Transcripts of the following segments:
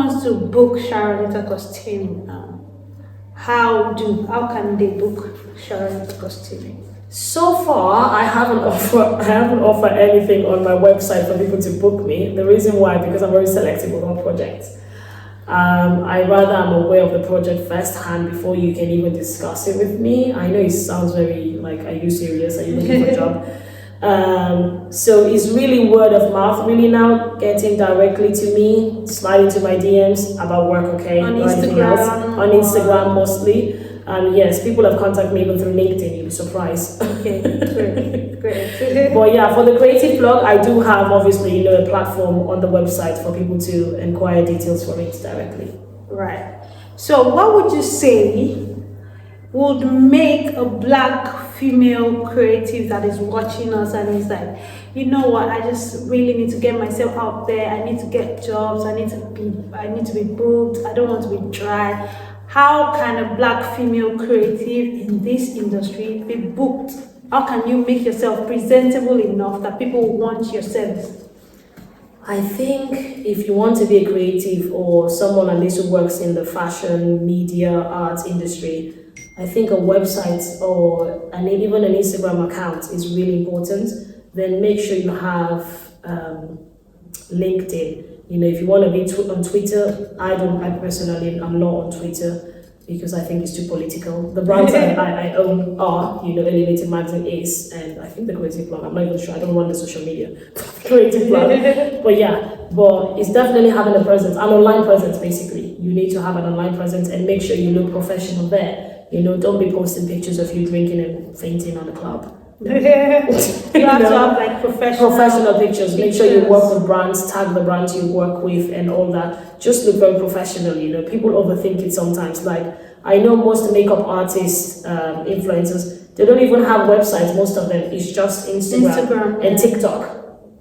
wants to book Sharonita Kostini now, how can they book Sharonita Kostini? So far, I haven't offered anything on my website for people to book me. The reason why, because I'm very selective with all projects. I rather am aware of the project firsthand before you can even discuss it with me. I know it sounds very like, are you serious? Are you looking for a job? So it's really word of mouth, really now getting directly to me, sliding to my DMs about work, okay? On or anything Instagram, else. On Instagram mostly. Yes, people have contacted me even through LinkedIn, you'll be surprised. Okay, great. But yeah, for the Creative Plug, I do have obviously, a platform on the website for people to inquire details from it directly. Right. So what would you say would make a Black female creative that is watching us and is like, you know what, I just really need to get myself out there, I need to get jobs, I need to be booked, I don't want to be dry. How can a Black female creative in this industry be booked? How can you make yourself presentable enough that people want your service? I think if you want to be a creative or someone at least who works in the fashion, media, arts industry, I think a website or even an Instagram account is really important. Then make sure you have LinkedIn. If you want to be on Twitter, I'm not on Twitter because I think it's too political. The brands I own are, Alienated Magazine is, and I think the Creative Plug. I'm not even sure. I don't run the social media. Creative Plug. But it's definitely having a presence, an online presence basically. You need to have an online presence and make sure you look professional there. Don't be posting pictures of you drinking and fainting on the club. You have to have like professional pictures. Make sure you work with brands, tag the brands you work with and all that. Just look very professional. People overthink it sometimes. Like, I know most makeup artists, influencers, they don't even have websites. Most of them, it's just Instagram and TikTok.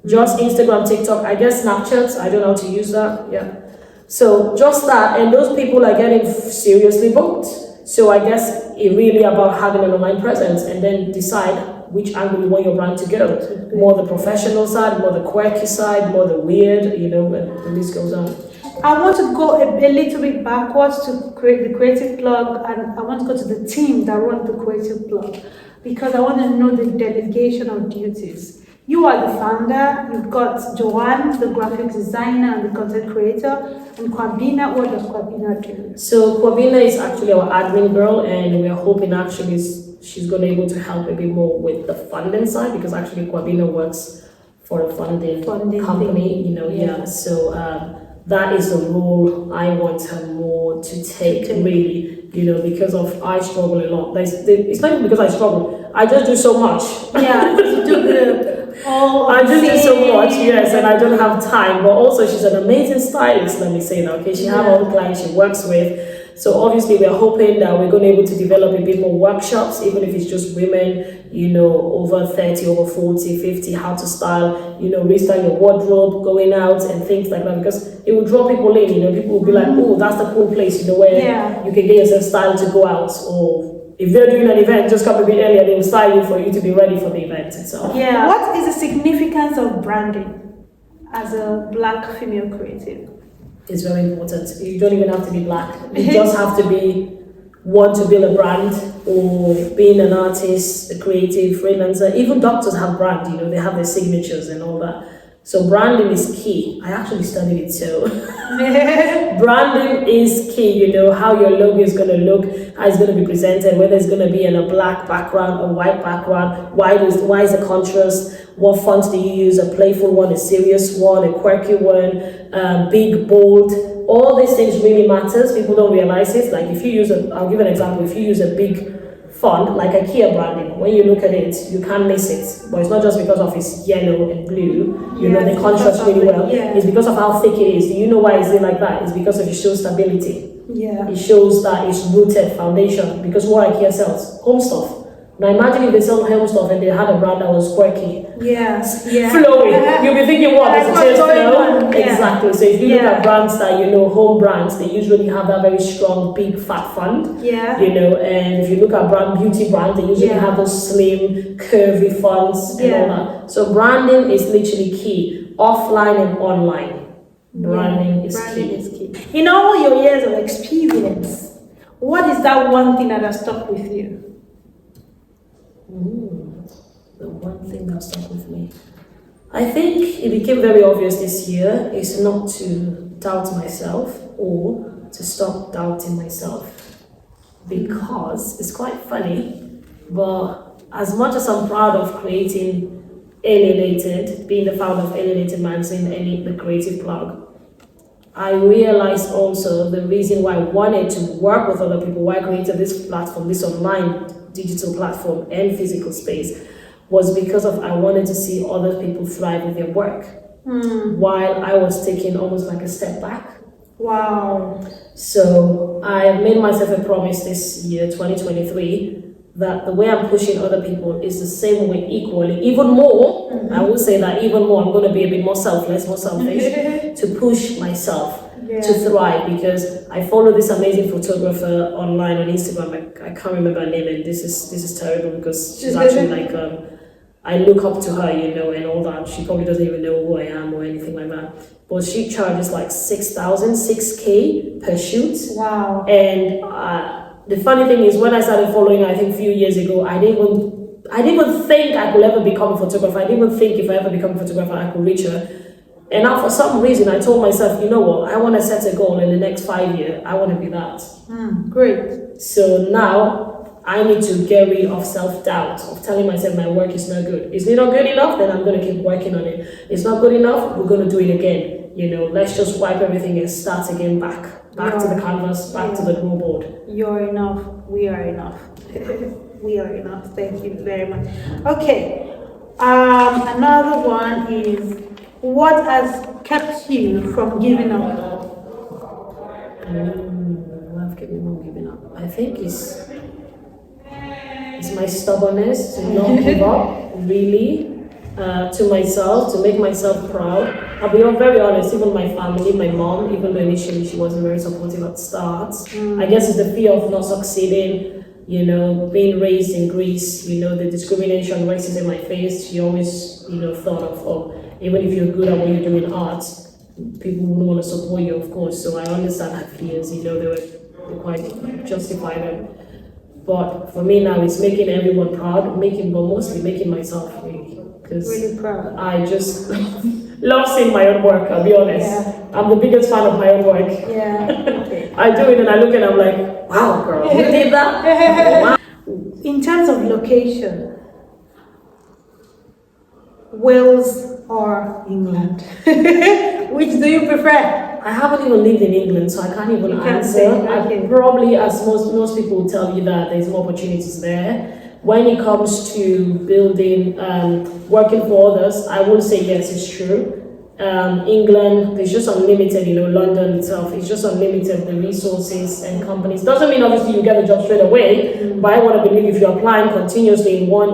Just Instagram, TikTok. I guess Snapchat, I don't know how to use that. Yeah. So just that, and those people are getting seriously booked. So I guess it really about having an online presence and then decide which angle you want your brand to go. More the professional side, more the quirky side, more the weird, and the list goes on. I want to go a little bit backwards to create the Creative Plug, and I want to go to the team that runs the Creative Plug because I want to know the delegation of duties. You are the founder, you've got Joanne, the graphic designer and the content creator, and Kwabina. What does Kwabina do? So Kwabina is actually our admin girl, and we're hoping actually she's going to be able to help a bit more with the funding side because actually Kwabina works for a funding company, yeah. So that is the role I want her more to take, really, because of I struggle a lot. It's not even because I struggle, I just do so much. Yeah, you do I just do so much, yes, and I don't have time. But also, she's an amazing stylist, let me say that, okay? She has all the clients she works with. So obviously, we're hoping that we're going to be able to develop a bit more workshops, even if it's just women, over 30, over 40, 50, how to style, restyle your wardrobe, going out and things like that, because it will draw people in, people will be like, oh, that's the cool place, where you can get yourself styled to go out, or if you're doing an event, just come a bit earlier, they will style you for you to be ready for the event itself. Yeah. What is the significance of branding as a Black female creative? It's very important. You don't even have to be Black. You just have to want to build a brand, or being an artist, a creative, freelancer. Even doctors have brand, they have their signatures and all that. So branding is key. I actually studied it, so branding is key, how your logo is going to look, how it's going to be presented, whether it's going to be in a black background, a white background, why is the contrast, what fonts do you use, a playful one, a serious one, a quirky one, big, bold. All these things really matters. People don't realize it. Like if you use I'll give an example, if you use a big font, like IKEA branding, when you look at it, you can't miss it. But it's not just because of its yellow and blue, they contrast really well. It's because of how thick it is. Do you know why is it like that? It's because it shows stability. Yeah. It shows that it's rooted foundation. Because what IKEA sells? Home stuff. Now imagine if they sell home stuff and they had a brand that was quirky. Flowing. You'll be thinking, what? Does it flow? Exactly. So if you look at brands that, home brands, they usually have that very strong, big, fat font. Yeah. And if you look at beauty brands, they usually have those slim, curvy fonts and all that. So branding is literally key, offline and online. Branding is key. In all your years of experience, what is that one thing that has stuck with you? The one thing that stuck with me. I think it became very obvious this year is not to doubt myself or to stop doubting myself. Because it's quite funny, but as much as I'm proud of creating Alienated, being the founder of Alienated Magazine and the Creative Plug, I realized also the reason why I wanted to work with other people, why I created this platform, this online digital platform and physical space, was because of I wanted to see other people thrive with their work while I was taking almost like a step back. Wow. So I made myself a promise this year, 2023, that the way I'm pushing other people is the same way equally, even more. I will say that even more, I'm going to be a bit more selfish, to push myself to thrive, because I follow this amazing photographer online on Instagram. I can't remember her name, and this is terrible because she's actually like I look up to her, you know, and all that. She probably doesn't even know who I am or anything like that. But she charges like 6K per shoot. Wow. And the funny thing is, when I started following her, I think a few years ago, I didn't even think I could ever become a photographer. I didn't even think if I ever become a photographer, I could reach her. And now for some reason, I told myself, you know what, I want to set a goal in the next 5 years. I want to be that. Great. So now I need to get rid of self-doubt, of telling myself my work is not good. Is it not good enough? Then I'm going to keep working on it. It's not good enough? We're going to do it again. You know, let's just wipe everything and start again back to the canvas, back to the drawing board. You're enough. We are enough. We are enough. Thank you very much. Okay. Another one is, what has kept you from giving up? What has kept me from giving up? I think it's my stubbornness to not give up, really, to myself, to make myself proud. I'll be very honest, even my family, my mom, even though initially she wasn't very supportive at the start, I guess it's the fear of not succeeding, you know, being raised in Greece, you know, the discrimination, racism I faced. She always, you know, thought of, even if you're good at what you do in art, people wouldn't want to support you, of course. So I understand her fears, you know, they were quite justified. But for me now, it's making everyone proud, but mostly making myself really proud. I just love seeing my own work, I'll be honest. Yeah. I'm the biggest fan of my own work. Yeah. Okay. I do it and I look and I'm like, wow, girl, you did that? Wow. In terms of location, Wales or England? Which do you prefer? I haven't even lived in England, so I can't even answer. I probably, as most people will tell you, that there's more opportunities there. When it comes to building, working for others, I will say yes, it's true. England, there's just unlimited, you know, London itself, it's just unlimited, the resources and companies. Doesn't mean obviously you get a job straight away, but I want to believe if you're applying continuously in one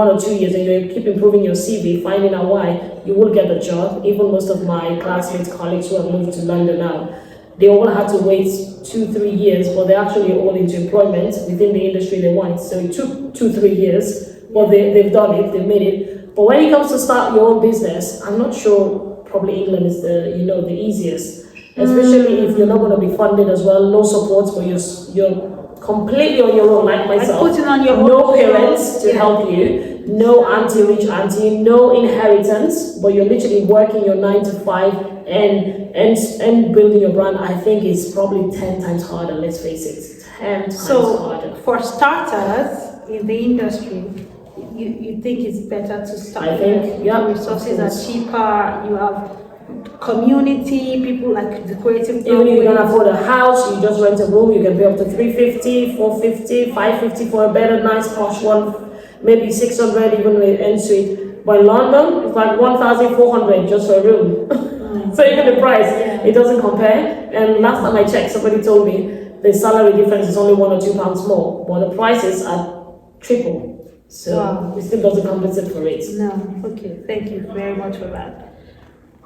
or 2 years and you keep improving your CV, finding out why, you will get a job. Even most of my classmates, colleagues who have moved to London now, they all had to wait 2-3 years, but they're actually all into employment within the industry they want. So it took 2-3 years, but they've done it, they've made it. But when it comes to start your own business, I'm not sure. Probably England is the easiest, especially if you're not going to be funded as well, no support, but you're completely on your own, like myself. Like putting on your no parents to help you, no rich auntie, no inheritance, but you're literally working your 9 to 5 and building your brand. I think it's probably 10 times harder. Let's face it, 10 times harder. For starters in the industry, you think it's better to start? I think, yeah. The resources are cheaper. You have community, people like the creative. Even if you can afford a house, you just rent a room, you can pay up to 350, 450, 550 for a better, nice, posh one, maybe 600 even with ensuite. But in London, it's like 1,400 just for a room. So even the price, it doesn't compare. And last time I checked, somebody told me the salary difference is only £1 or £2 more, but the prices are triple. So it still doesn't compensate for it. No, okay, thank you very much for that.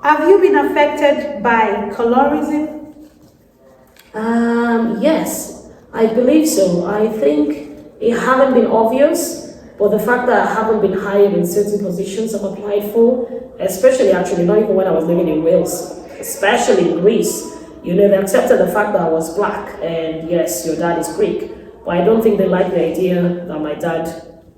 Have you been affected by colorism? Yes, I believe so. I think it haven't been obvious, but the fact that I haven't been hired in certain positions I've applied for, especially actually not even when I was living in Wales, especially in Greece, You know, they accepted the fact that I was black, and yes, your dad is Greek. But I don't think they like the idea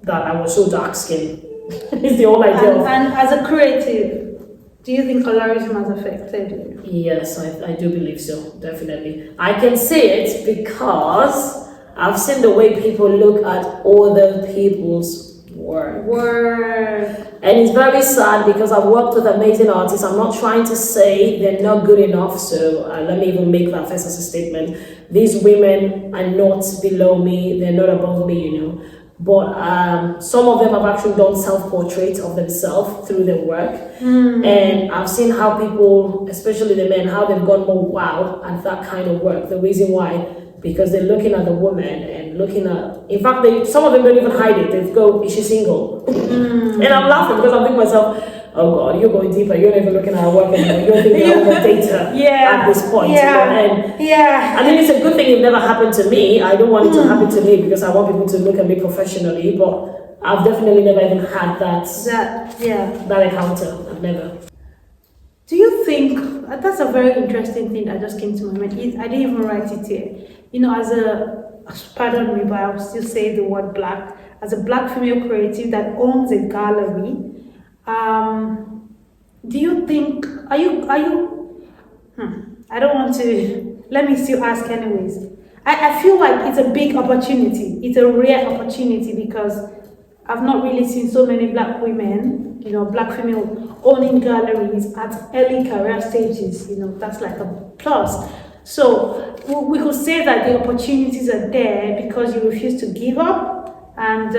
that I was so dark skinned. It's the whole idea. And as a creative, do you think colorism has affected you? Yes, I do believe so, definitely. I can say it because I've seen the way people look at other people's work. And it's very sad because I've worked with amazing artists. I'm not trying to say they're not good enough, so let me even make that first as a statement. These women are not below me, they're not above me, you know. But some of them have actually done self-portraits of themselves through their work. And I've seen how people, especially the men, how they've gone more wow at that kind of work. The reason why, because they're looking at the woman and looking at, in fact, some of them don't even hide it. They go, is she single? And I'm laughing because I'm thinking to myself, oh God, you're going deeper. You're not even looking at her work anymore. You're thinking I'm gonna date her at this point. Yeah. You know? And I mean, it's a good thing it never happened to me. I don't want it to happen to me because I want people to look at me professionally. But I've definitely never even had that encounter. I've never. Do you think that's a very interesting thing that just came to my mind? I didn't even write it here. You know, pardon me, but I will still say the word black. As a black female creative that owns a gallery, do you think, are you, I don't want to, let me still ask anyways. I feel like it's a big opportunity. It's a rare opportunity because I've not really seen so many black women, you know, black female owning galleries at early career stages. You know, that's like a plus. So we could say that the opportunities are there because you refuse to give up. And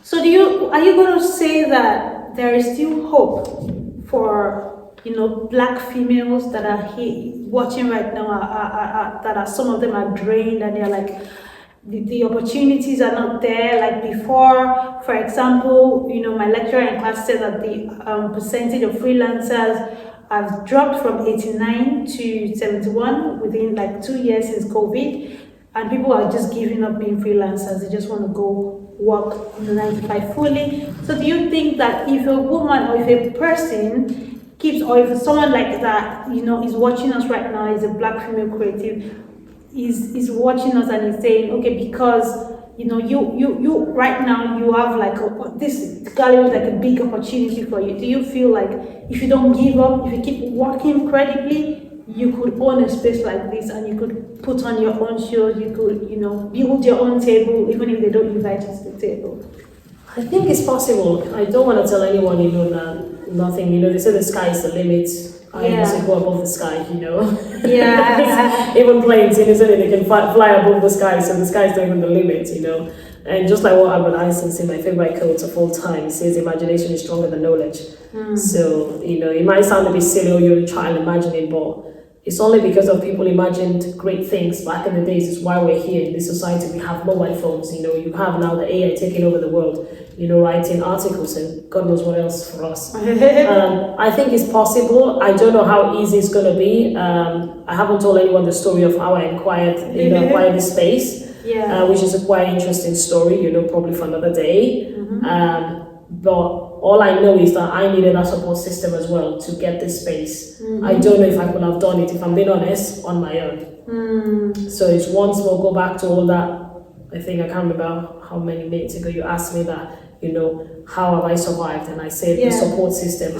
so are you going to say that there is still hope for, you know, black females that are here watching right now, some of them are drained and they're like, the opportunities are not there like before? For example, you know, my lecturer in class said that the percentage of freelancers have dropped from 89 to 71 within like 2 years since COVID, and people are just giving up being freelancers. They just want to go work in the 9 to 5 fully. So do you think that if a woman or if a person keeps, or if someone like that, you know, is watching us right now, is a black female creative, is watching us and is saying, okay, because you know, you right now you have like this gallery is like a big opportunity for you. Do you feel like if you don't give up, if you keep working incredibly, you could own a space like this and you could put on your own shows, you could, you know, build your own table even if they don't invite you to the table? I think it's possible. I don't want to tell anyone, you know, nothing. You know, they say the sky is the limit. I also go above the sky, you know. Yeah. Even planes, you know, they can fly above the sky, so the sky is not even the limit, you know. And just like what Albert Einstein said, my favorite quote of all time, he says, imagination is stronger than knowledge. So, you know, it might sound a bit silly or you're a child imagining, but it's only because of people imagined great things back in the days. Is why we're here in this society. We have mobile phones, you know, you have now the AI taking over the world, you know, writing articles and God knows what else for us. I think it's possible. I don't know how easy it's going to be. I haven't told anyone the story of how I acquired this space, which is a quite interesting story, you know, probably for another day. But all I know is that I needed that support system as well to get this space. I don't know if I could have done it, if I'm being honest, on my own. So it's once we'll go back to all that. I think I can't remember how many minutes ago you asked me that, you know, how have I survived? And I said the support system, your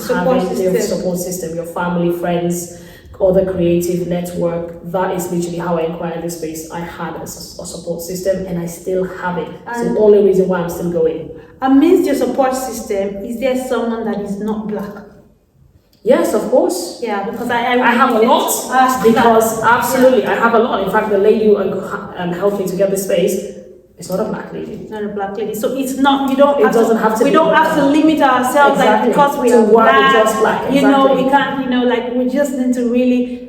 support system, your family, friends, other creative network. That is literally how I acquired this space. I had a support system and I still have it. It's the only reason why I'm still going. Amidst your support system, is there someone that is not black? Yes, of course. Yeah, because I have a lot. Because absolutely, I have a lot. In fact, the lady who helped me to get this space, it's not a black lady. Not a black lady. So it's not. You don't. It doesn't have to. We don't have to limit ourselves like because we are black. Just black. Exactly. You know, we can't. You know, like we just need to really.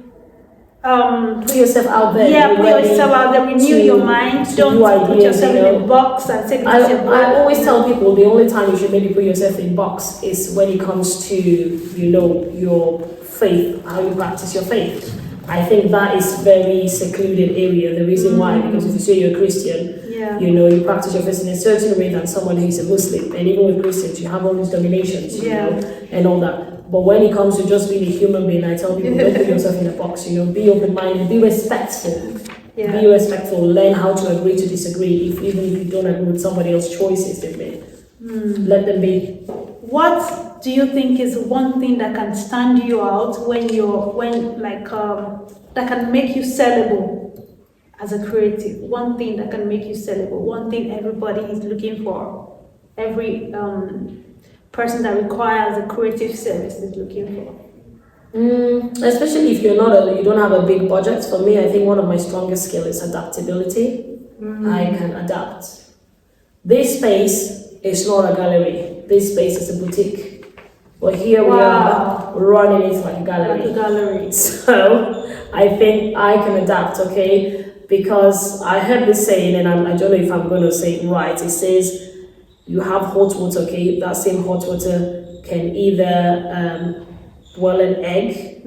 Put yourself out there. Yeah, put yourself out there. Renew your mind. Don't put yourself in a box and say I always tell people the only time you should maybe put yourself in a box is when it comes to, you know, your faith, how you practice your faith. I think that is very secluded area. The reason why, because if you say you're a Christian, you know, you practice your faith in a certain way than someone who's a Muslim. And even with Christians, you have all these dominations, you know, and all that. But when it comes to just being a human being, I tell people, don't put yourself in a box, you know, be open-minded, be respectful. Yeah. Be respectful, learn how to agree to disagree, even if you don't agree with somebody else's choices they've made. Let them be. What do you think is one thing that can stand you out that can make you sellable as a creative? One thing that can make you sellable, one thing everybody is looking for, every person that requires a creative service is looking for. Especially if you don't have a big budget. For me, I think one of my strongest skills is adaptability. I can adapt. This space is not a gallery. This space is a boutique. But here we are running it like a gallery. Like a gallery. So I think I can adapt, okay? Because I heard this saying, and I don't know if I'm going to say it right. It says, you have hot water, okay? That same hot water can either boil an egg,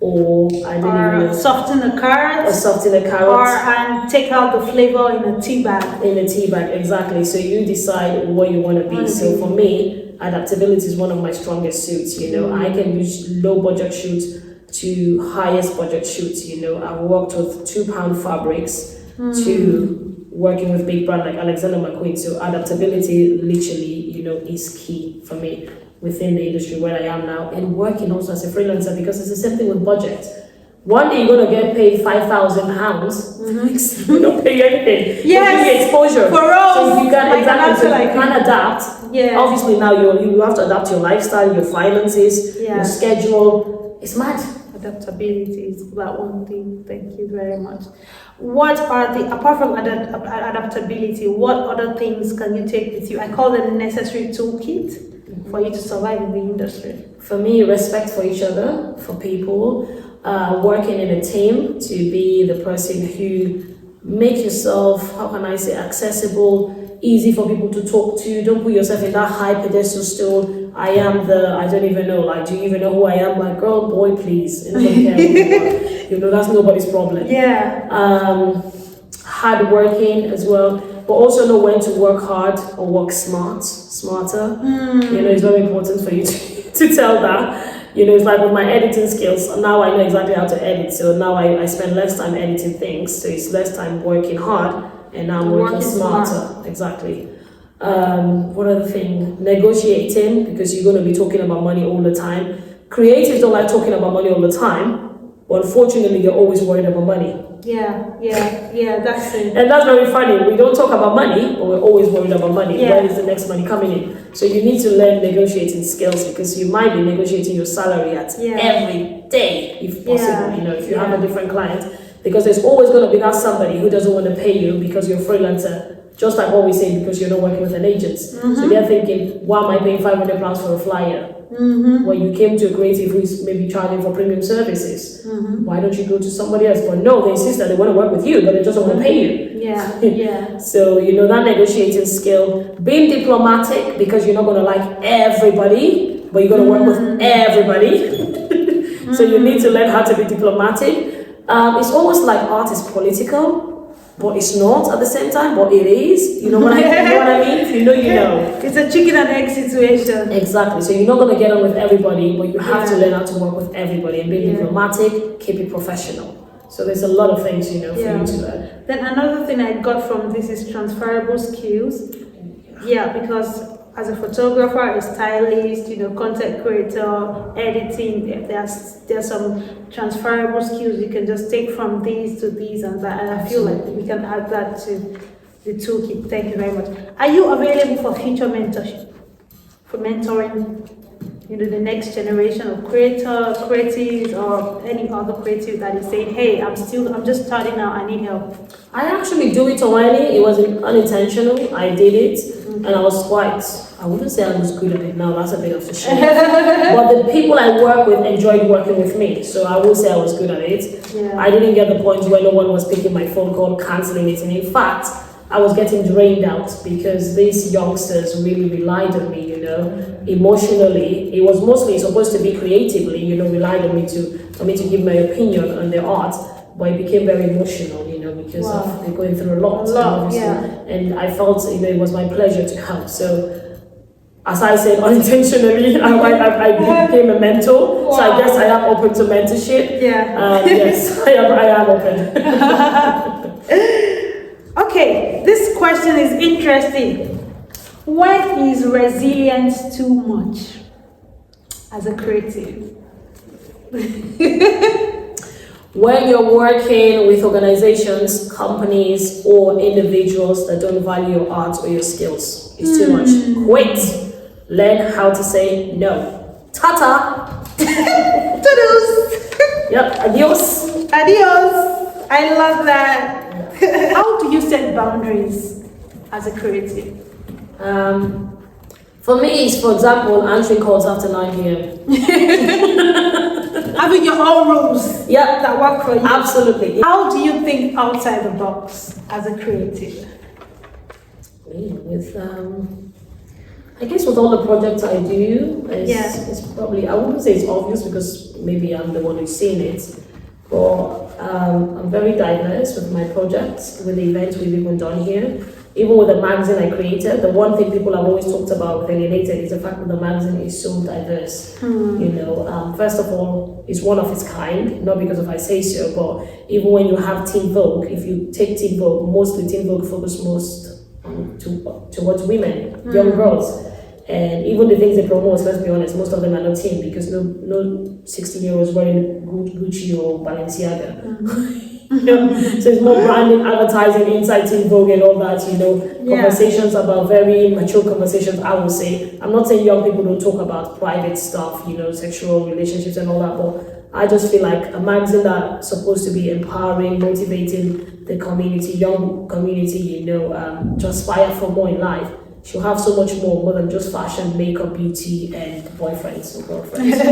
or I don't even know. Soften a carrot. And take out the flavor in a tea bag. In a tea bag, exactly. So you decide what you want to be. So for me, adaptability is one of my strongest suits. You know, I can use low budget shoots to highest budget shoots. You know, I've worked with £2 fabrics to working with big brand like Alexander McQueen. So adaptability literally, you know, is key for me within the industry where I am now, and working also as a freelancer, because it's the same thing with budget. One day you're gonna get paid £5,000. You don't pay anything. Yes, exposure. For us, so if you can adapt. Yeah. Obviously now you have to adapt your lifestyle, your finances, your schedule. It's mad. Adaptability is that one thing. Thank you very much. What are apart from adaptability, what other things can you take with you? I call them necessary toolkit for you to survive in the industry. For me, respect for each other, for people, working in a team, to be the person who make yourself, how can I say, accessible, easy for people to talk to. Don't put yourself in that high pedestal still. I don't even know, like, do you even know who I am? Like, girl, boy, please. And don't care. You know, that's nobody's problem. Yeah. Hard working as well, but also know when to work hard or work smarter. You know, it's very important for you to tell that. You know, it's like with my editing skills, now I know exactly how to edit. So now I spend less time editing things. So it's less time working hard, and now I'm working smarter. Exactly. What other thing? Negotiating, because you're going to be talking about money all the time. Creatives don't like talking about money all the time, but unfortunately, you're always worried about money. Yeah, that's it. And that's very funny. We don't talk about money, but we're always worried about money. Yeah. When is the next money coming in? So you need to learn negotiating skills, because you might be negotiating your salary at every day, if possible. You know, if you have a different client, because there's always going to be that somebody who doesn't want to pay you because you're a freelancer. Just like what we say, because you're not working with an agent. So they're thinking, why am I paying £500 for a flyer? When you came to a creative who is maybe charging for premium services, why don't you go to somebody else? But no, they insist that they want to work with you, but they just don't want to pay you. Yeah. So, you know, that negotiating skill, being diplomatic, because you're not going to like everybody, but you're going to work with everybody. So you need to learn how to be diplomatic. It's almost like art is political, but it's not at the same time, but it is. You know what I mean? If you know, you know. It's a chicken and egg situation. Exactly. So you're not going to get on with everybody, but you have to learn how to work with everybody and be diplomatic, keep it professional. So there's a lot of things, you know, for you to learn. Then another thing I got from this is transferable skills. Yeah, because as a photographer, a stylist, you know, content creator, editing, there's some transferable skills you can just take from these to these and that, and I feel like we can add that to the toolkit. Thank you very much. Are you available for future mentorship, for mentoring, you know, the next generation of creatives, or any other creative that is saying, hey, I'm just starting out, I need help? I actually do it already. It was unintentional. I did it, and I was I wouldn't say I was good at it now, that's a bit of a shame. But the people I work with enjoyed working with me, so I will say I was good at it. I didn't get the point where no one was picking my phone call, cancelling it, and in fact, I was getting drained out because these youngsters really relied on me, you know, emotionally. It was mostly supposed to be creatively, you know, relied on me for me to give my opinion on their art, but it became very emotional, you know, because they're going through a lot. And I felt, you know, it was my pleasure to help. So as I said, unintentionally, I became a mentor. Wow. So I guess I am open to mentorship. Yeah. Yes, I am open. Okay, this question is interesting. When is resilience too much as a creative? When you're working with organizations, companies, or individuals that don't value your art or your skills, it's too much. Quit. Learn how to say no. Tata. Toodles. Yep. Adios. Adios. I love that. How do you set boundaries as a creative? For me, it's, for example, answering calls after 9 p.m. Having your own rules, yeah, that work for you. Absolutely. How do you think outside the box as a creative? With I guess with all the projects I do, it's probably, I wouldn't say it's obvious because maybe I'm the one who's seen it, but I'm very diverse with my projects, with the events we've even done here. Even with the magazine I created, the one thing people have always talked about with Alienated is the fact that the magazine is so diverse. You know, first of all, it's one of its kind, not because of I say so, but even when you have Teen Vogue, if you take Teen Vogue, mostly Teen Vogue focus most towards women, young girls. And even the things they promote, let's be honest, most of them are not teen because no 16-year-olds wearing Gucci or Balenciaga. You know? So it's more branding, advertising, inside Teen Vogue and all that, you know, conversations about very mature conversations, I would say. I'm not saying young people don't talk about private stuff, you know, sexual relationships and all that, but I just feel like a magazine that's supposed to be empowering, motivating the community, young community, you know, to aspire for more in life. She'll have so much more than just fashion, makeup, beauty, and boyfriends or girlfriends. You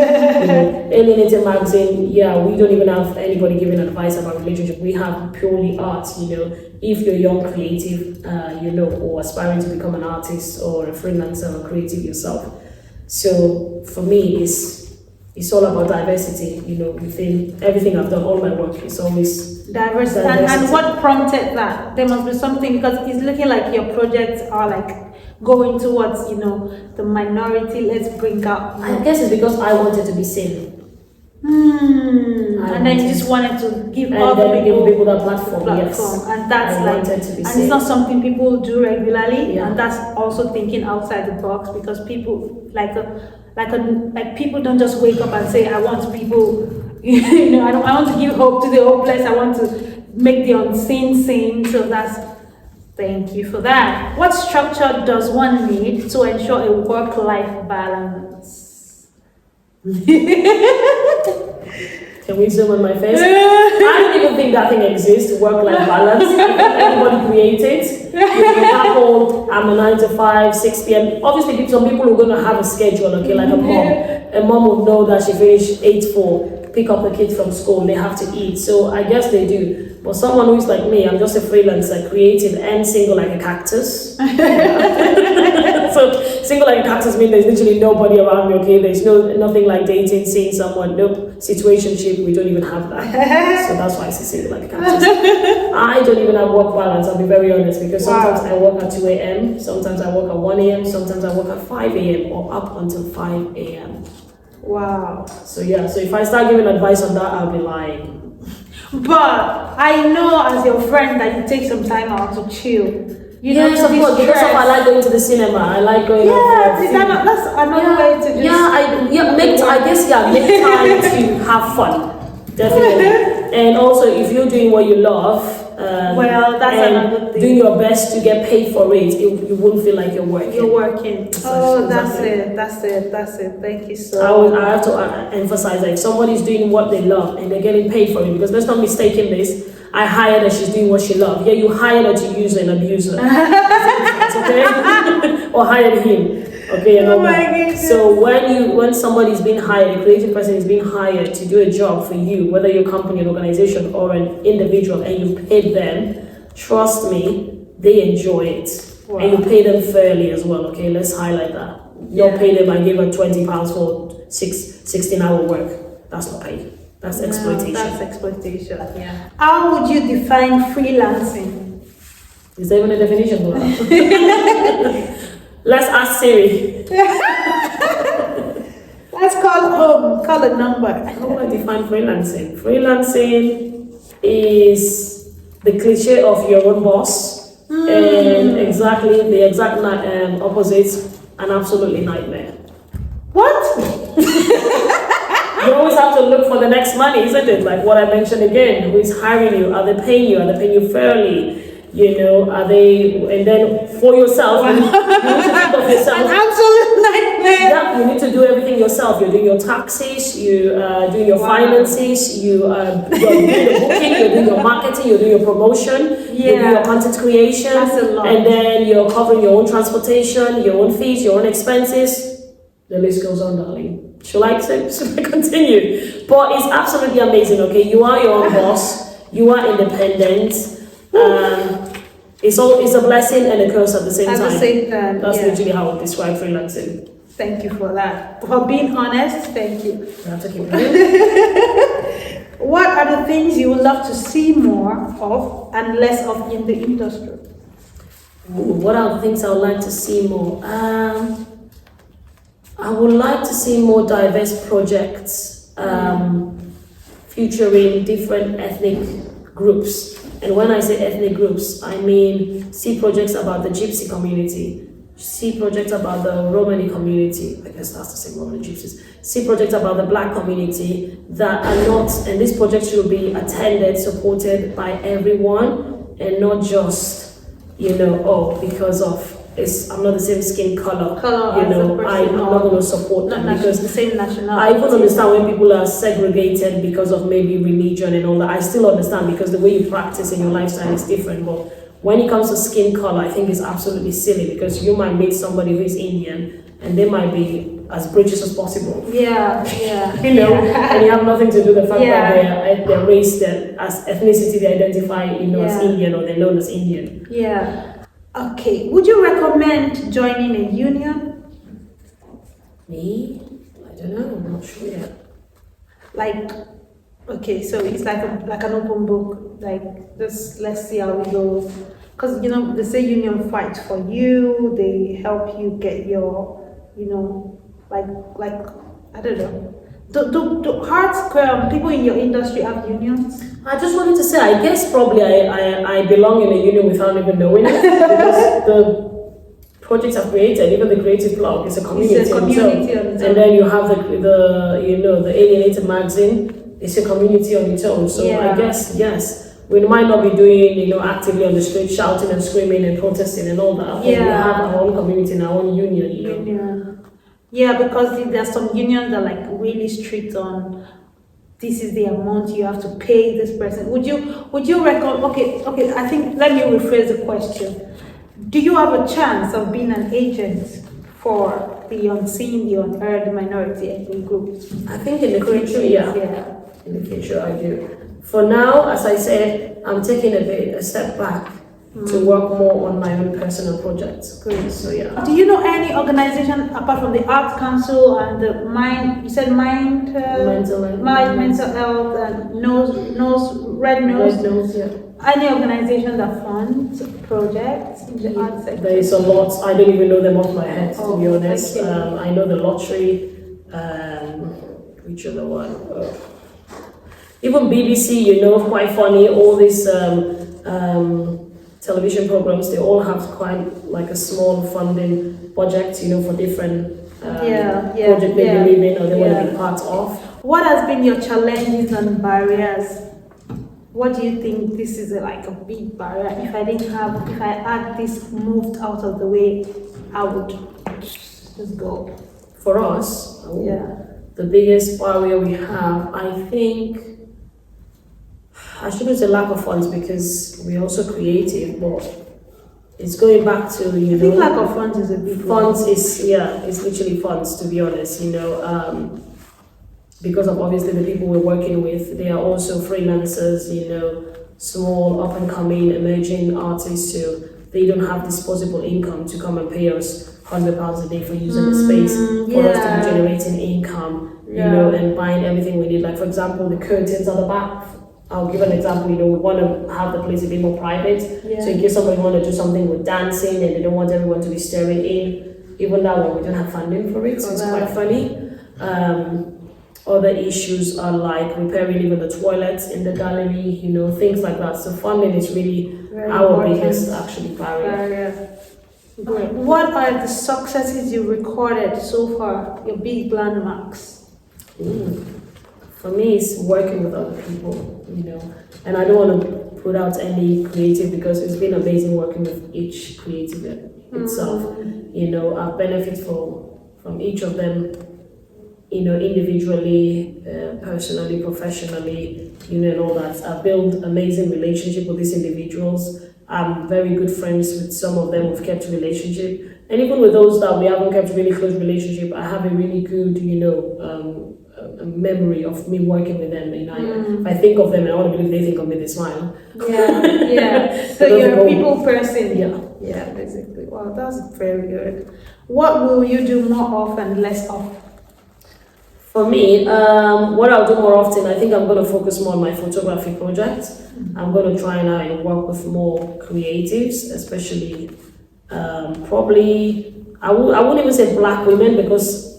know, Alienated magazine, we don't even have anybody giving advice about relationship. We have purely art, you know. If you're young creative, you know, or aspiring to become an artist or a freelancer or creative yourself. So for me, it's all about diversity, you know, within everything I've done, all my work is always diversity. And what prompted that? There must be something, because it's looking like your projects are like going towards, you know, the minority. Let's bring up. I guess it's because I wanted to be seen. And then you just wanted to give other people that platform. Yes. And that's and it's not something people do regularly. And that's also thinking outside the box, because people like people don't just wake up and say, I want people, you know, I want to give hope to the hopeless. I want to make the unseen seen. So thank you for that. What structure does one need to ensure a work-life balance? Can we zoom on my face? I don't even think that thing exists, work-life balance. Everybody creates it. That whole, I'm a 9 to 5, 6 p.m. Obviously, some people are going to have a schedule, okay, like a mom. A mom would know that she finished 8-4, pick up the kids from school, they have to eat. So I guess they do. But someone who's like me, I'm just a freelancer, creative and single like a cactus. So single like a cactus means there's literally nobody around me, okay? There's nothing like dating, seeing someone, nope. Situationship, we don't even have that. So that's why I say single like a cactus. I don't even have work balance, I'll be very honest, because sometimes I work at 2 a.m., sometimes I work at 1 a.m., sometimes I work at 5 a.m. or up until 5 a.m. Wow. So so if I start giving advice on that, I'll be lying. But I know as your friend that you take some time out to chill. You know, of course, because I like going to the cinema. I like going that's another way to just make time to have fun. Definitely. And also, if you're doing what you love, that's another thing. Doing your best to get paid for it, you won't feel like you're working. You're working. That's it. Thank you I have to emphasize that if somebody's doing what they love and they're getting paid for it, because let's not mistake this. I hired her, she's doing what she loves. Yeah, you hired her to use her and abuse her. Okay? Or hired him. Okay, and all that. So when somebody's being hired, a creative person is being hired to do a job for you, whether you're a company, an organization, or an individual, and you paid them, trust me, they enjoy it. Wow. And you pay them fairly as well, okay? Let's highlight that. You don't pay them and give her £20 for 16-hour work. That's not paid. That's exploitation. That's exploitation. Yeah. How would you define freelancing? Is there even a definition for that? Let's ask Siri. Let's call home. Call a number. How do I define freelancing? Freelancing is the cliche of your own boss, and exactly the exact opposite, an absolutely nightmare. What? You always have to look for the next money, isn't it? Like what I mentioned again, who is hiring you? Are they paying you? Are they paying you fairly? You know, are they? And then for yourself, you need to think of yourself. An absolute nightmare. Yeah, you need to do everything yourself. You're doing your taxes, you doing your finances, you're doing the booking, you're doing your marketing, you're doing your promotion, you're doing your content creation, That's a lot. and then you're covering your own transportation, your own fees, your own expenses. The list goes on, darling. Should I continue? But it's absolutely amazing. Okay, you are your own boss. You are independent. It's a blessing and a curse at the same time. At the same time, That's literally how I would describe freelancing. Thank you for that. For being honest, thank you. You have to keep it. What are the things you would love to see more of and less of in the industry? What are the things I would like to see more? I would like to see more diverse projects featuring different ethnic groups. And when I say ethnic groups, I mean see projects about the Gypsy community, see projects about the Romani community, I guess that's the same, Romani Gypsies, see projects about the Black community that are not, and these projects should be attended, supported by everyone, and not just, because of I'm not the same skin color, I'm not going to support them because the same nationality. I even understand when people are segregated because of maybe religion and all that. I still understand because the way you practice in your lifestyle is different. But when it comes to skin color, I think it's absolutely silly because you might meet somebody who is Indian and they might be as British as possible. Yeah. And you have nothing to do with the fact that their race, as ethnicity, they identify as Indian or they're known as Indian. Yeah. Okay, would you recommend joining a union? Me? I don't know, I'm not sure yet. Okay, so it's like an open book, just let's see how it goes. Because, they say union fight for you, they help you get your, I don't know. Do people in your industry have unions? I just wanted to say, I guess probably I belong in a union without even knowing it because the projects I've created, even the Creative Plug, is a community. It's a community on its own. And then you have the Alienated magazine, it's a community on its own. So I guess, yes, we might not be doing, actively on the street, shouting and screaming and protesting and all that. But we have our own community and our own union, Yeah, because there's some unions that are really strict on this is the amount you have to pay this person. Would you recommend? Okay. I think let me rephrase the question. Do you have a chance of being an agent for the unseen, the unheard minority ethnic groups? I think in the future, yeah. In the future, I do. For now, as I said, I'm taking a step back to work more on my own personal projects. Good. So yeah. Do you know any organization apart from the Arts Council and the Mind? You said Mind, mental health, and Red Nose. Yeah. Any organization that funds projects in the arts sector? There is a lot. I don't even know them off my head, to be honest. Okay. I know the lottery. Which other one? Even BBC, quite funny. All these television programs, they all have quite like a small funding budget, for different project they believe in or they want to be part of. What has been your challenges and barriers? What do you think this is a big barrier? If I had this moved out of the way, I would just go. For us, the biggest barrier we have, I think, I shouldn't say lack of funds because we're also creative, but it's going back to, I think lack of funds is a big funds is, it's literally funds, to be honest, because of obviously the people we're working with, they are also freelancers, small up-and-coming emerging artists who they don't have disposable income to come and pay us £100 a day for using the space for us to be generating income, and buying everything we need. Like for example, the curtains at the back. I'll give an example. We want to have the place a bit more private. So in case somebody want to do something with dancing and they don't want everyone to be staring in, Even that one, we don't have funding for it, so it's quite funny. Other issues are like repairing even the toilets in the gallery, you know, things like that. So funding is really our biggest actually barrier. Great. What are the successes you recorded so far? Your big landmarks? For me, it's working with other people, you know, and I don't want to put out any creative because it's been amazing working with each creative itself. You know, I've benefited from each of them, you know, individually, personally, professionally, you know, and all that. I've built amazing relationship with these individuals. I'm very good friends with some of them. We've kept relationship, and even with those that we haven't kept really close relationship, I have a really good, you know, a memory of me working with them. And if I think of them, and I want to believe they think of me, they smile. Yeah. So you're a people person. Yeah. Yeah, basically. Wow, that's very good. What will you do more often, less of? For me, what I'll do more often, I think I'm going to focus more on my photography project. I'm going to try now and work with more creatives, especially probably, I wouldn't even say Black women, because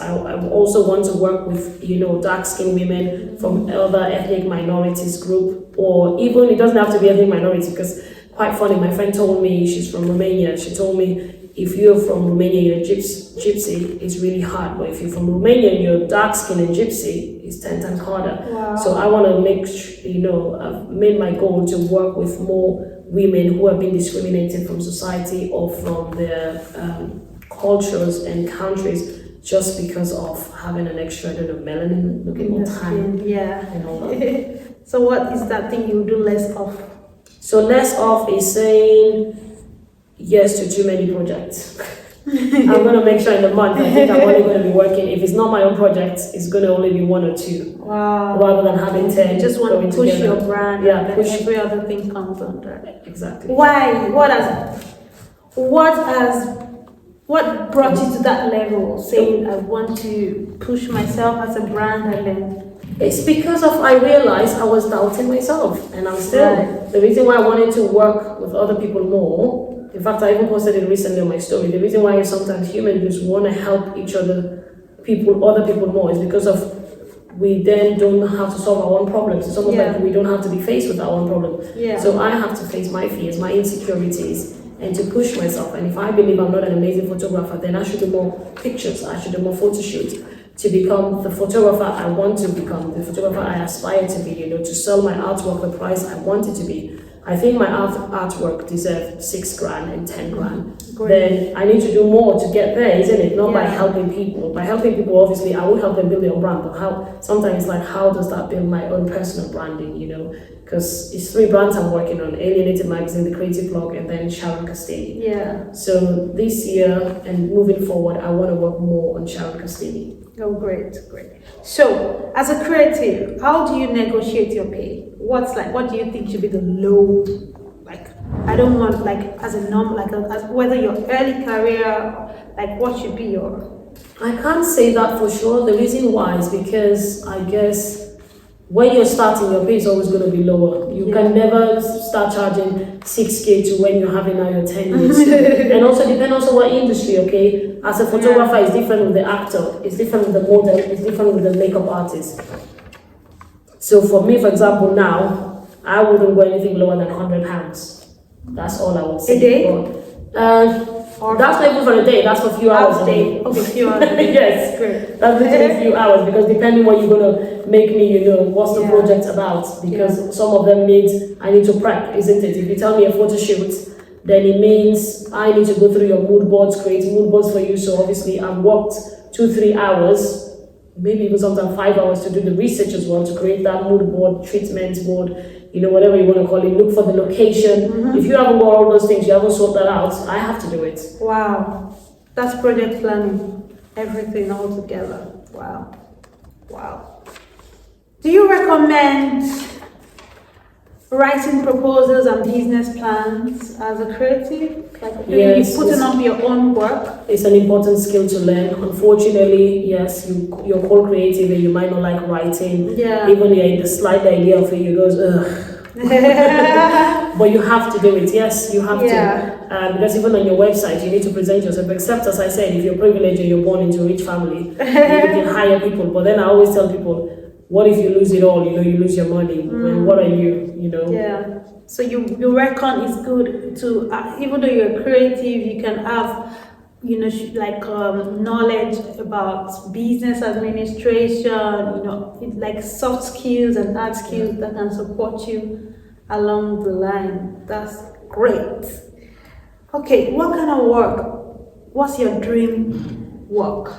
I also want to work with, you know, dark-skinned women from other ethnic minorities group, or even, it doesn't have to be ethnic minority, because quite funny, my friend told me, she's from Romania, she told me, if you're from Romania, you're a gypsy, it's really hard. But if you're from Romania, you're dark-skinned and gypsy, it's 10 times harder. Wow. So I want to make you know, I've made my goal to work with more women who have been discriminated from society or from their cultures and countries just because of having an extra, I don't know, melanin, looking more tan. Yeah. And all that. So what is that thing you do less of? So less of is saying yes to too many projects. I'm going to make sure in the month, I think I'm only going to be working, if it's not my own project, it's going to only be 1 or 2. Wow. Rather than having 10. You just want to push together. your brand, yeah, and push every other thing comes under it. Exactly. Why? What brought you to that level, saying I want to push myself as a brand? And then it's because of, I realized I was doubting myself, and I'm still. Right. The reason why I wanted to work with other people more, in fact, I even posted it recently on my story, the reason why sometimes human beings want to help other people more is because of, we then don't have to solve our own problems. It's almost like we don't have to be faced with our own problems. Yeah. So I have to face my fears, my insecurities, and to push myself. And if I believe I'm not an amazing photographer, then I should do more pictures, I should do more photo shoots to become the photographer I want to become, the photographer I aspire to be, you know, to sell my artwork the price I want it to be. I think my artwork deserves 6 grand and 10 grand. Great. Then I need to do more to get there, isn't it? Not by helping people. By helping people, obviously, I will help them build their own brand, but sometimes how does that build my own personal branding, you know? Because it's 3 brands I'm working on: Alienated Magazine, the Creative Plug, and then Sharonita Kostini. Yeah. So this year and moving forward, I want to work more on Sharonita Kostini. Oh, great. So, as a creative, how do you negotiate your pay? What do you think should be the low? I don't want as a norm, as whether your early career, what should be your? I can't say that for sure. The reason why is because I guess when you're starting, your pay is always going to be lower. You can never start charging 6K to when you're having now your 10 years. And also depend what industry, okay? As a photographer, it's different with the actor, it's different with the model, it's different with the makeup artist. So for me, for example, now, I wouldn't go anything lower than £100. That's all I would say. A day? That's not even for a day, that's for a few hours a day. Okay, few hours a day. Yes, great. That's literally a few hours, because depending what you're going to make me, you know, what's the project about, because some of them I need to prep, isn't it? If you tell me a photo shoot, then it means I need to go through your mood boards, create mood boards for you. So obviously I've worked 2-3 hours, maybe even sometimes 5 hours to do the research as well, to create that mood board, treatment board, you know, whatever you want to call it. Look for the location. If you haven't got all those things, you haven't sorted that out, I have to do it. Wow, that's project planning, everything all together. Wow. Do you recommend writing proposals and business plans as a creative? Yes, putting up your own work? It's an important skill to learn. Unfortunately, yes, you're called creative and you might not like writing. Yeah. Even the slight idea of it, you go, ugh, But you have to do it. Yes, you have Yeah. to. Because even on your website, you need to present yourself. Except, as I said, if you're privileged and you're born into a rich family, you can hire people. But then I always tell people, what if you lose it all? You know, you lose your money. And what are you? You know. Yeah. So you reckon it's good to even though you're creative, you can have knowledge about business administration, like soft skills and hard skills that can support you along the line. That's great. Okay, what kind of work? What's your dream work?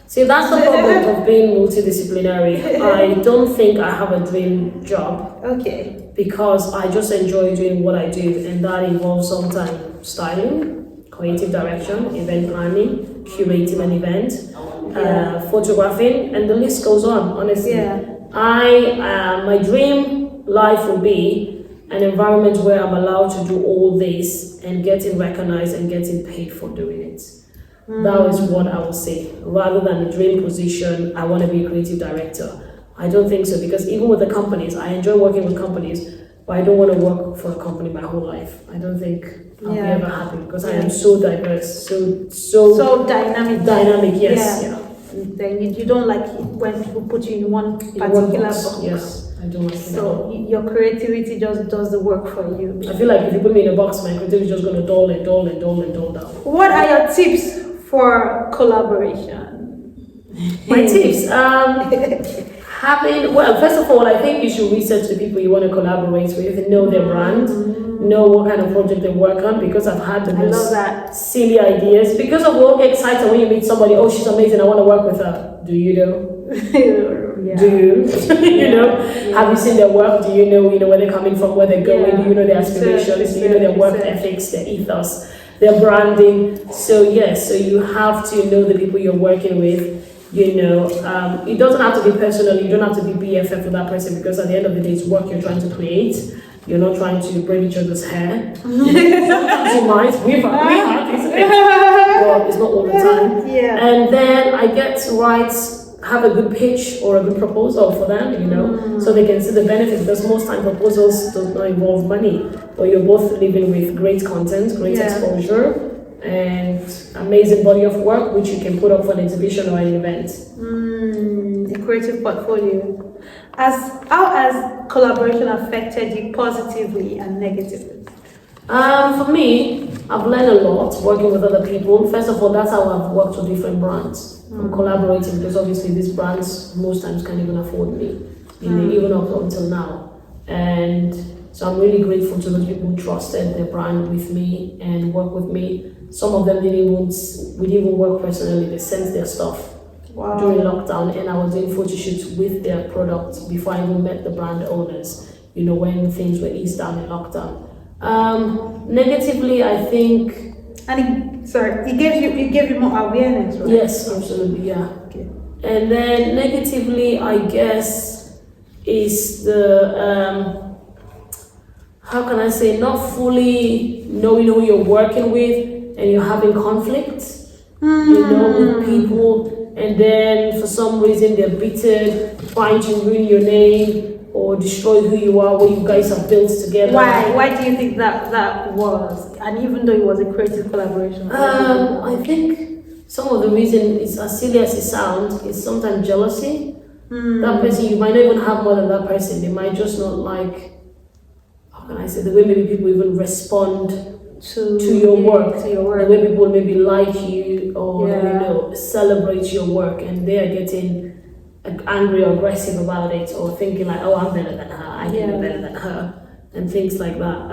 See, that's the problem of being multidisciplinary. I don't think I have a dream job. Okay. Because I just enjoy doing what I do, and that involves sometimes styling, creative direction, event planning, curating an event, photographing, and the list goes on, honestly. Yeah. My dream life would be an environment where I'm allowed to do all this and getting recognized and getting paid for doing it. That is what I would say. Rather than a dream position, I want to be a creative director. I don't think so, because even with the companies, I enjoy working with companies, but I don't want to work for a company my whole life. I don't think I'll be ever happy, because I am so diverse, so dynamic. Dynamic, yes. Yeah. Then you don't like it when people put you in one particular box. Yes, I don't like it. So your creativity just does the work for you. I feel like if you put me in a box, my creativity is just going to dull down. What are your tips for collaboration? My tips? First of all, I think you should research the people you want to collaborate with, know their brand, know what kind of project they work on, because I've had the most silly ideas. Because of we'll get excited when you meet somebody, oh, she's amazing, I want to work with her. Do you know? Yeah. Do you? Have you seen their work? Do you know where they're coming from, where they're going? Do you know their aspirations? Do you know their work ethics, their ethos, their branding? So yes, so you have to know the people you're working with. It doesn't have to be personal. You don't have to be BFF with that person, because at the end of the day, it's work you're trying to create. You're not trying to braid each other's hair. Sometimes you might. We have, isn't it? Well, it's not all the time. Yeah. And then I get to have a good pitch or a good proposal for them, so they can see the benefit, because most time proposals do not involve money, but you're both living with great content, great exposure, and amazing body of work which you can put up for an exhibition or an event. The creative portfolio. How has collaboration affected you positively and negatively? For me, I've learned a lot working with other people. First of all, that's how I've worked with different brands. I'm collaborating because obviously these brands most times can't even afford me, even up until now. And so I'm really grateful to those people who trusted their brand with me and work with me. Some of them we didn't even work personally. They sent their stuff during lockdown, and I was doing photo shoots with their products before I even met the brand owners, when things were eased down in lockdown. Negatively, I think... And it gave you more awareness, right? Yes, absolutely, yeah. Okay. And then negatively, I guess, is the... how can I say, not fully knowing who you're working with, and you're having conflict, with people, and then for some reason they're bitter, trying to ruin your name or destroy who you are, what you guys have built together. Why do you think that was? And even though it was a creative collaboration? I think some of the reason is as silly as it sounds, is sometimes jealousy. That person, you might not even have more than that person. They might just not like, how can I say, the way maybe people even respond to your work, the way people maybe like you or celebrate your work, and they are getting angry or aggressive about it, or thinking like, oh, I'm better than her, I can do better than her, and things like that.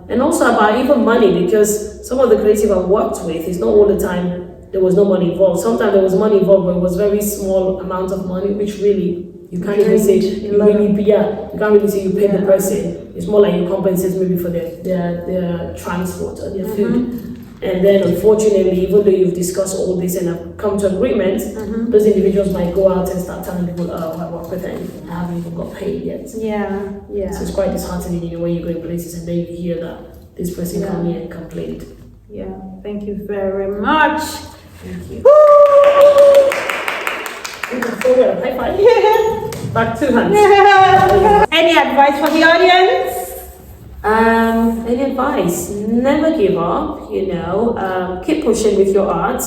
And also about even money, because some of the creative I've worked with, it's not all the time there was no money involved. Sometimes there was money involved, but it was very small amount of money, which really you can't even say you can't really say you paid the person. It's more like you compensate maybe for their transport or their food. And then unfortunately, even though you've discussed all this and have come to agreement, those individuals might go out and start telling people, oh, I work with them, I haven't even got paid yet. Yeah. So it's quite disheartening, when you go in places and then you hear that this person came here and complained. Yeah, thank you very much. Thank you. Woo! High five. Back 2 hands. Any advice for the audience? Any advice? Never give up, keep pushing with your art,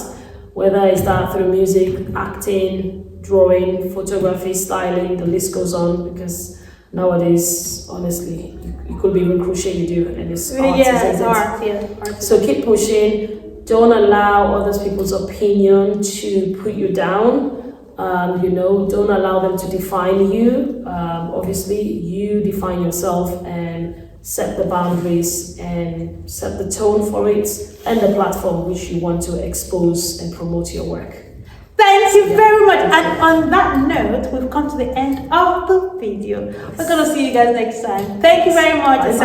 whether it's that through music, acting, drawing, photography, styling, the list goes on, because nowadays, honestly, you could be even crochet you do, and it's art. It's art, art. So keep pushing. Don't allow other people's opinion to put you down. Don't allow them to define you. Obviously, you define yourself and set the boundaries and set the tone for it and the platform which you want to expose and promote your work. Thank you very much. And on that note, we've come to the end of the video. We're going to see you guys next time. Thank you very much.